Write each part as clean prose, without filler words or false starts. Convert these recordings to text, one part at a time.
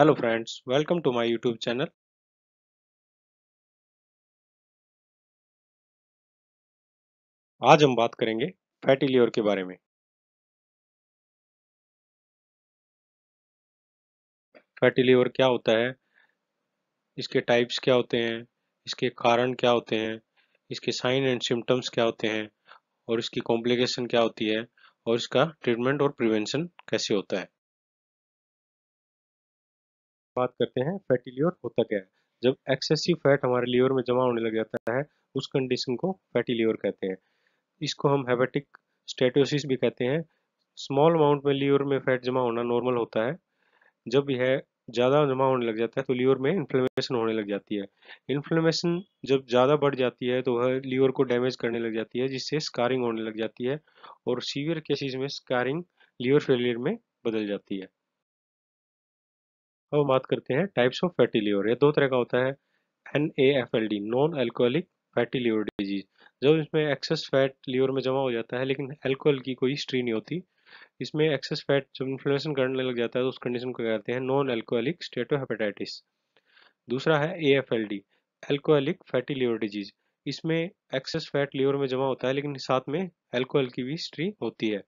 Hello friends, welcome to my YouTube channel. आज हम बात करेंगे फैटी लिवर के बारे में। फैटी लिवर क्या होता है, इसके टाइप्स क्या होते हैं, इसके कारण क्या होते हैं, इसके साइन एंड सिम्टम्स क्या होते हैं और इसकी कॉम्प्लिकेशन क्या होती है और इसका ट्रीटमेंट और प्रिवेंशन कैसे होता है। बात करते हैं फैटी लिवर होता क्या है। जब एक्सेसिव फैट हमारे लीवर में जमा होने लग जाता है, उस कंडीशन को फैटी लिवर कहते हैं। इसको हम हेपेटिक स्टेटोसिस भी कहते हैं। स्मॉल अमाउंट में लीवर में फैट जमा होना नॉर्मल होता है। जब यह ज़्यादा जमा होने लग जाता है तो लीवर में इन्फ्लेमेशन होने लग जाती है। इन्फ्लेमेशन जब ज़्यादा बढ़ जाती है तो वह लीवर को डैमेज करने लग जाती है, जिससे स्कारिंग होने लग जाती है और सीवियर केसेस में स्कारिंग लीवर फेलियर में बदल जाती है। अब हम बात करते हैं टाइप्स ऑफ फैटी लीवर। यह दो तरह का होता है। NAFLD, non alcoholic fatty liver disease. जब इसमें एक्सेस फैट लीवर में जमा हो जाता है लेकिन अल्कोहल की कोई हिस्ट्री नहीं होती। इसमें एक्सेस फैट जब इन्फ्लेमेशन करने लग जाता है तो उस कंडीशन को कहते हैं नॉन अल्कोहलिक स्टेटोहेपेटाइटिस। दूसरा है AFLD, alcoholic fatty liver disease. इसमें एक्सेस फैट लिवर में जमा होता है लेकिन साथ में अल्कोहल की भी हिस्ट्री होती है।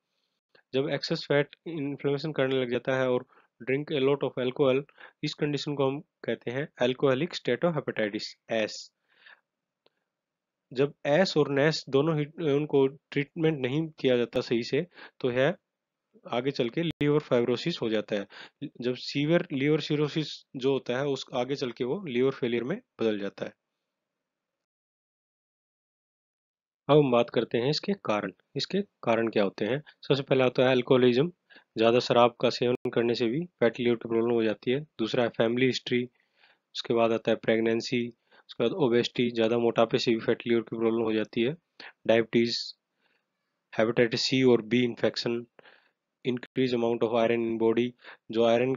जब एक्सेस फैट इन्फ्लेमेशन करने लग जाता है और drink a lot of alcohol, इस कंडीशन को हम कहते हैं अल्कोहलिक स्टेटोहेपेटाइटिस एस। जब एस और नेस दोनों ही उनको ट्रीटमेंट नहीं किया जाता सही से तो यह आगे चल के लीवर फाइब्रोसिस हो जाता है। जब सीवियर लीवर सिरोसिस जो होता है उस आगे चल के वो लीवर फेलियर में बदल जाता है। अब हम बात करते हैं इसके कारण। इसके कारण क्या होते हैं। सबसे पहला होता है अल्कोहलिज्म। ज़्यादा शराब का सेवन करने से भी फैटी लिवर की प्रॉब्लम हो जाती है। दूसरा है फैमिली हिस्ट्री। उसके बाद आता है प्रेगनेंसी। उसके बाद ओबेसिटी, ज़्यादा मोटापे से भी फैटी लिवर की प्रॉब्लम हो जाती है। डायबिटीज़, हेपेटाइटिस सी और B infection, increase amount of iron in body. जो आयरन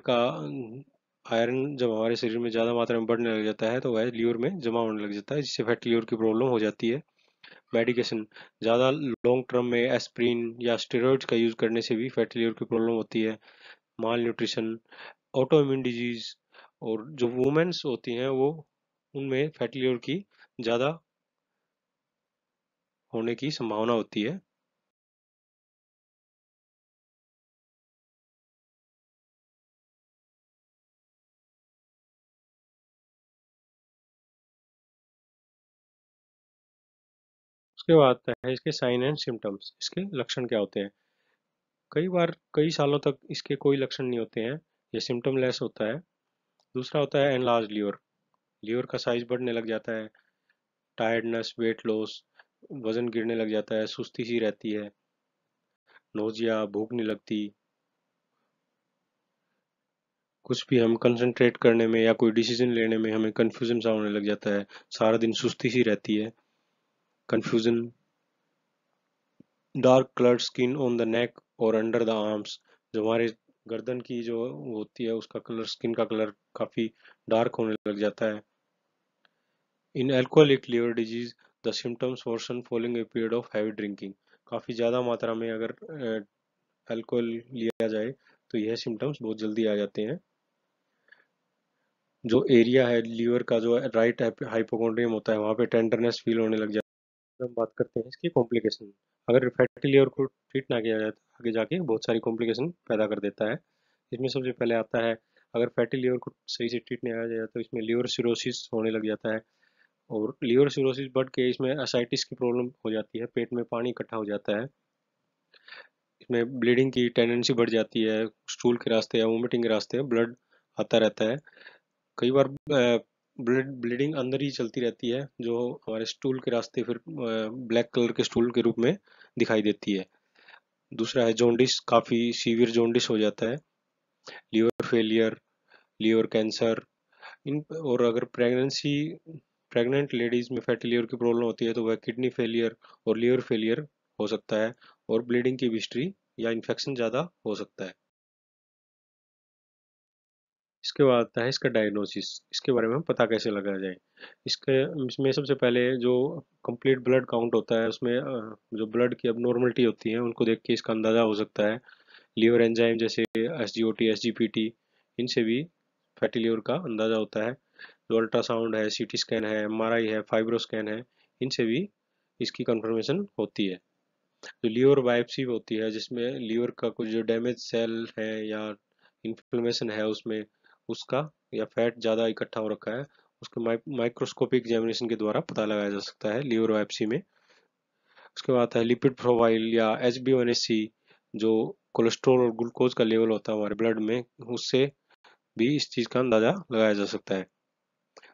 जब हमारे शरीर में ज़्यादा मात्रा में बढ़ने लग जाता है तो वह लीवर में जमा होने लग जाता है, जिससे फैटी लीवर की प्रॉब्लम हो जाती है। मेडिकेशन, ज़्यादा लॉन्ग टर्म में एस्प्रिन या स्टेरॉइड्स का यूज़ करने से भी फैटी लीवर की प्रॉब्लम होती है। माल न्यूट्रिशन, ऑटो इम्यून डिजीज और जो वुमेन्स होती हैं वो उनमें फैटी लीवर की ज़्यादा होने की संभावना होती है। उसके बाद आता है इसके साइन एंड सिम्टम्स। इसके लक्षण क्या होते हैं। कई बार कई सालों तक इसके कोई लक्षण नहीं होते हैं, ये सिम्टम लेस होता है। दूसरा होता है एनलार्ज लीवर। लीवर का साइज बढ़ने लग जाता है। टायर्डनेस, वेट लॉस, वजन गिरने लग जाता है, सुस्ती सी रहती है, नोजिया, भूख नहीं लगती, कुछ भी हम कंसंट्रेट करने में या कोई डिसीजन लेने में हमें कंफ्यूजन सा होने लग जाता है, सारा दिन सुस्ती सी रहती है, confusion. Dark coloured skin on the neck और अंडर द आर्म्स। जो हमारे गर्दन की जो होती है उसका कलर, स्किन का कलर काफी डार्क होने लग जाता है। In alcoholic liver disease the symptoms worsen following a period of heavy drinking. काफी ज्यादा मात्रा में अगर अल्कोहल लिया जाए तो यह सिम्टम्स बहुत जल्दी आ जाते हैं। जो एरिया है लीवर का, जो राइट हाइपोकॉन्ड्रियम होता है, वहाँ पे टेंडरनेस फील होने लग जाता है। हम बात करते हैं इसकी कॉम्प्लिकेशन। अगर फैटी लिवर को ट्रीट ना किया जाए तो आगे जाके बहुत सारी कॉम्प्लिकेशन पैदा कर देता है। इसमें सबसे पहले आता है, अगर फैटी लिवर को सही से ट्रीट नहीं किया जाए तो इसमें लिवर सिरोसिस होने लग जाता है और लिवर सिरोसिस बढ़ के इसमें असाइटिस की प्रॉब्लम हो जाती है, पेट में पानी इकट्ठा हो जाता है। इसमें ब्लीडिंग की टेंडेंसी बढ़ जाती है, स्टूल के रास्ते या वोमिटिंग के रास्ते ब्लड आता रहता है। कई बार ब्लीडिंग अंदर ही चलती रहती है, जो हमारे स्टूल के रास्ते फिर ब्लैक कलर के स्टूल के रूप में दिखाई देती है। दूसरा है जॉन्डिस, काफ़ी सीवियर जॉन्डिस हो जाता है। लीवर फेलियर, लीवर कैंसर, इन और अगर प्रेग्नेंट लेडीज में फैटी लीवर की प्रॉब्लम होती है तो वह किडनी फेलियर और लीवर फेलियर हो सकता है और ब्लीडिंग की हिस्ट्री या इन्फेक्शन ज़्यादा हो सकता है। इसके बाद आता है इसका डायग्नोसिस। इसके बारे में हम पता कैसे लगाया जाए। इसके इसमें सबसे पहले जो कंप्लीट ब्लड काउंट होता है उसमें जो ब्लड की abnormality होती है उनको देख के इसका अंदाज़ा हो सकता है। लीवर एंजाइम जैसे SGOT, SGPT, इनसे भी फैटी लीवर का अंदाजा होता है। जो अल्ट्रासाउंड है, सीटी स्कैन है, एमआरआई है, फाइब्रो स्कैन है, इनसे भी इसकी कंफर्मेशन होती है। जो लीवर बायोप्सी होती है, जिसमें लीवर का कुछ जो डैमेज सेल है या इन्फ्लेमेशन है उसमें, उसका या फैट ज़्यादा इकट्ठा हो रखा है, उसके माइक्रोस्कोपिक एग्जामिनेशन के द्वारा पता लगाया जा सकता है लीवर बायोप्सी में। उसके बाद आता है लिपिड प्रोफाइल या HbA1c, जो कोलेस्ट्रॉल और ग्लूकोज का लेवल होता है हमारे ब्लड में, उससे भी इस चीज़ का अंदाजा लगाया जा सकता है।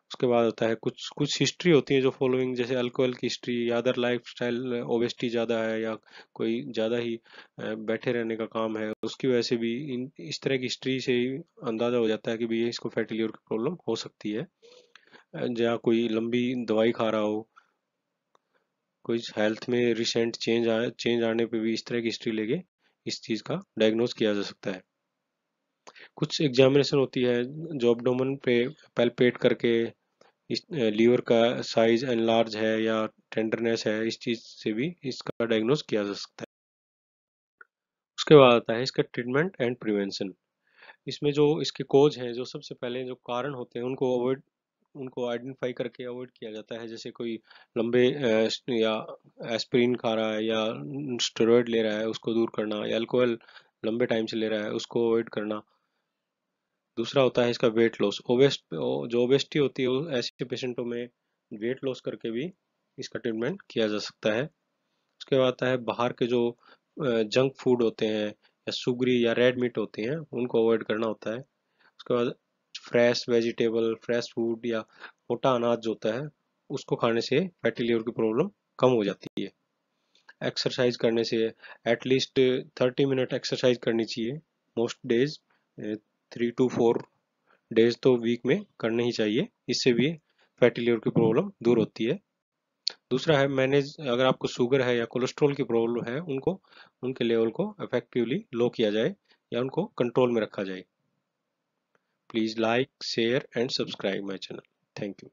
उसके बाद होता है कुछ कुछ हिस्ट्री होती है जो फॉलोइंग, जैसे अल्कोहल की हिस्ट्री या अदर लाइफ स्टाइल, ओबेसिटी ज़्यादा है या कोई ज़्यादा ही बैठे रहने का काम है, उसकी वजह से भी इस तरह की हिस्ट्री से ही अंदाज़ा हो जाता है कि भैया इसको फैटी लीवर की प्रॉब्लम हो सकती है। या कोई लंबी दवाई खा रहा हो, कोई हेल्थ में रिसेंट चेंज आने पे भी इस तरह की हिस्ट्री लेके इस चीज़ का डायग्नोज किया जा सकता है। कुछ एग्जामिनेशन होती है जो एब्डोमेन पे पैल्पेट करके इस लीवर का साइज एनलार्ज है या टेंडरनेस है, इस चीज से भी इसका डायग्नोस किया जा सकता है। उसके बाद आता है इसका ट्रीटमेंट एंड प्रिवेंशन। इसमें जो इसके कोज हैं, जो सबसे पहले जो कारण होते हैं उनको आइडेंटिफाई करके अवॉइड किया जाता है। जैसे कोई लंबे या एस्पिरिन खा रहा है या स्टेरॉइड ले रहा है, उसको दूर करना, या अल्कोहल लंबे टाइम से ले रहा है, उसको अवॉइड करना। दूसरा होता है इसका वेट लॉस। जो ओबेसिटी होती है ऐसे पेशेंटों में वेट लॉस करके भी इसका ट्रीटमेंट किया जा सकता है। उसके बाद आता है बाहर के जो जंक फूड होते हैं या सुगरी या रेड मीट होते हैं, उनको अवॉइड करना होता है। उसके बाद फ्रेश वेजिटेबल, फ्रेश फूड या मोटा अनाज जो होता है, उसको खाने से फैटी लिवर की प्रॉब्लम कम हो जाती है। एक्सरसाइज करने से एटलीस्ट 30 मिनट एक्सरसाइज करनी चाहिए मोस्ट डेज, 3 to 4 डेज तो वीक में करने ही चाहिए। इससे भी फैटी लिवर की प्रॉब्लम दूर होती है। दूसरा है मैनेज, अगर आपको शुगर है या कोलेस्ट्रॉल की प्रॉब्लम है, उनको उनके लेवल को इफेक्टिवली लो किया जाए या उनको कंट्रोल में रखा जाए। Please like, share and subscribe my channel. Thank you.